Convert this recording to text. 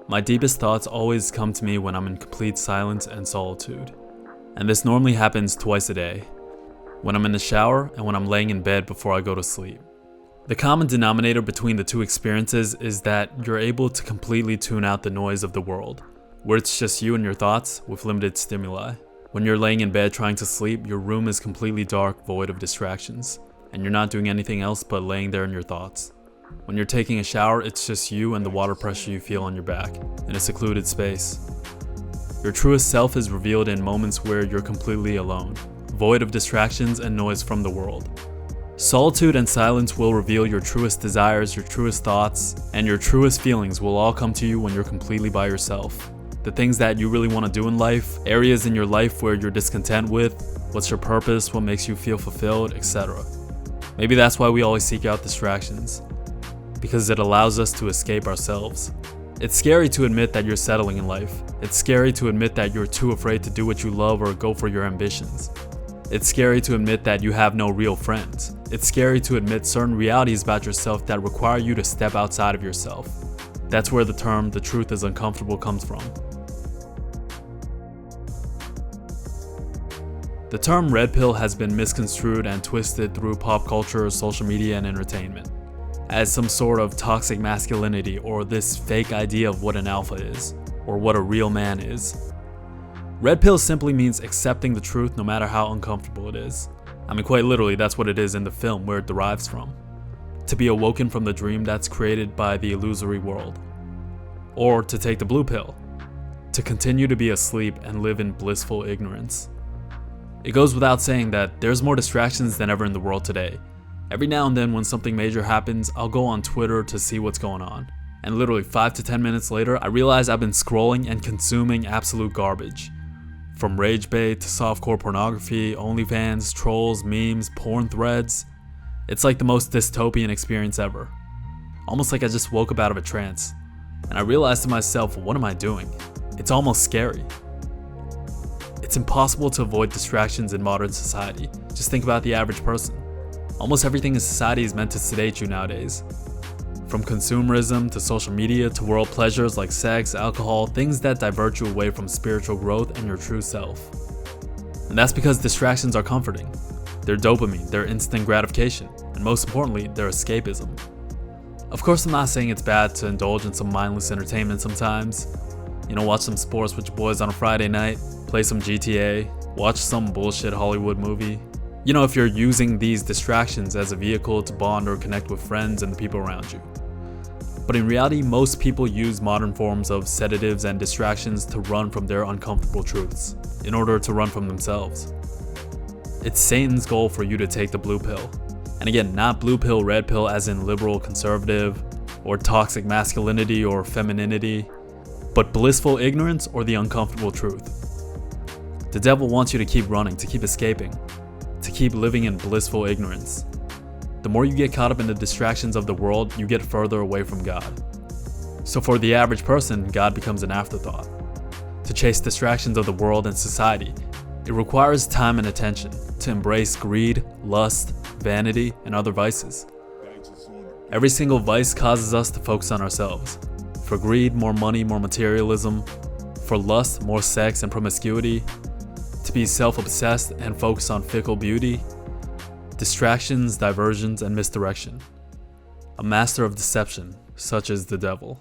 My deepest thoughts always come to me when I'm in complete silence and solitude. And this normally happens twice a day, when I'm in the shower and when I'm laying in bed before I go to sleep. The common denominator between the two experiences is that you're able to completely tune out the noise of the world, where it's just you and your thoughts with limited stimuli. When you're laying in bed trying to sleep, your room is completely dark, void of distractions, and you're not doing anything else but laying there in your thoughts. When you're taking a shower, it's just you and the water pressure you feel on your back, in a secluded space. Your truest self is revealed in moments where you're completely alone, void of distractions and noise from the world. Solitude and silence will reveal your truest desires, your truest thoughts, and your truest feelings will all come to you when you're completely by yourself. The things that you really want to do in life, areas in your life where you're discontent with, what's your purpose, what makes you feel fulfilled, etc. Maybe that's why we always seek out distractions, because it allows us to escape ourselves. It's scary to admit that you're settling in life. It's scary to admit that you're too afraid to do what you love or go for your ambitions. It's scary to admit that you have no real friends. It's scary to admit certain realities about yourself that require you to step outside of yourself. That's where the term "the truth is uncomfortable" comes from. The term red pill has been misconstrued and twisted through pop culture, social media, and entertainment as some sort of toxic masculinity or this fake idea of what an alpha is, or what a real man is. Red pill simply means accepting the truth no matter how uncomfortable it is. I mean, quite literally, that's what it is in the film, where it derives from. To be awoken from the dream that's created by the illusory world. Or to take the blue pill. To continue to be asleep and live in blissful ignorance. It goes without saying that there's more distractions than ever in the world today. Every now and then when something major happens, I'll go on Twitter to see what's going on. And literally 5 to 10 minutes later, I realize I've been scrolling and consuming absolute garbage. From rage bait to softcore pornography, OnlyFans, trolls, memes, porn threads. It's like the most dystopian experience ever. Almost like I just woke up out of a trance. And I realized to myself, what am I doing? It's almost scary. It's impossible to avoid distractions in modern society. Just think about the average person. Almost everything in society is meant to sedate you nowadays. From consumerism to social media to world pleasures like sex, alcohol, things that divert you away from spiritual growth and your true self. And that's because distractions are comforting. They're dopamine, they're instant gratification, and most importantly, they're escapism. Of course, I'm not saying it's bad to indulge in some mindless entertainment sometimes. Watch some sports with your boys on a Friday night, play some GTA, watch some bullshit Hollywood movie. If you're using these distractions as a vehicle to bond or connect with friends and the people around you. But in reality, most people use modern forms of sedatives and distractions to run from their uncomfortable truths, in order to run from themselves. It's Satan's goal for you to take the blue pill. And again, not blue pill, red pill as in liberal, conservative, or toxic masculinity or femininity, but blissful ignorance or the uncomfortable truth. The devil wants you to keep running, to keep escaping, to keep living in blissful ignorance. The more you get caught up in the distractions of the world, you get further away from God. So for the average person, God becomes an afterthought. To chase distractions of the world and society, it requires time and attention to embrace greed, lust, vanity, and other vices. Every single vice causes us to focus on ourselves. For greed, more money, more materialism. For lust, more sex and promiscuity. To be self-obsessed and focus on fickle beauty. Distractions, diversions, and misdirection. A master of deception, such as the devil.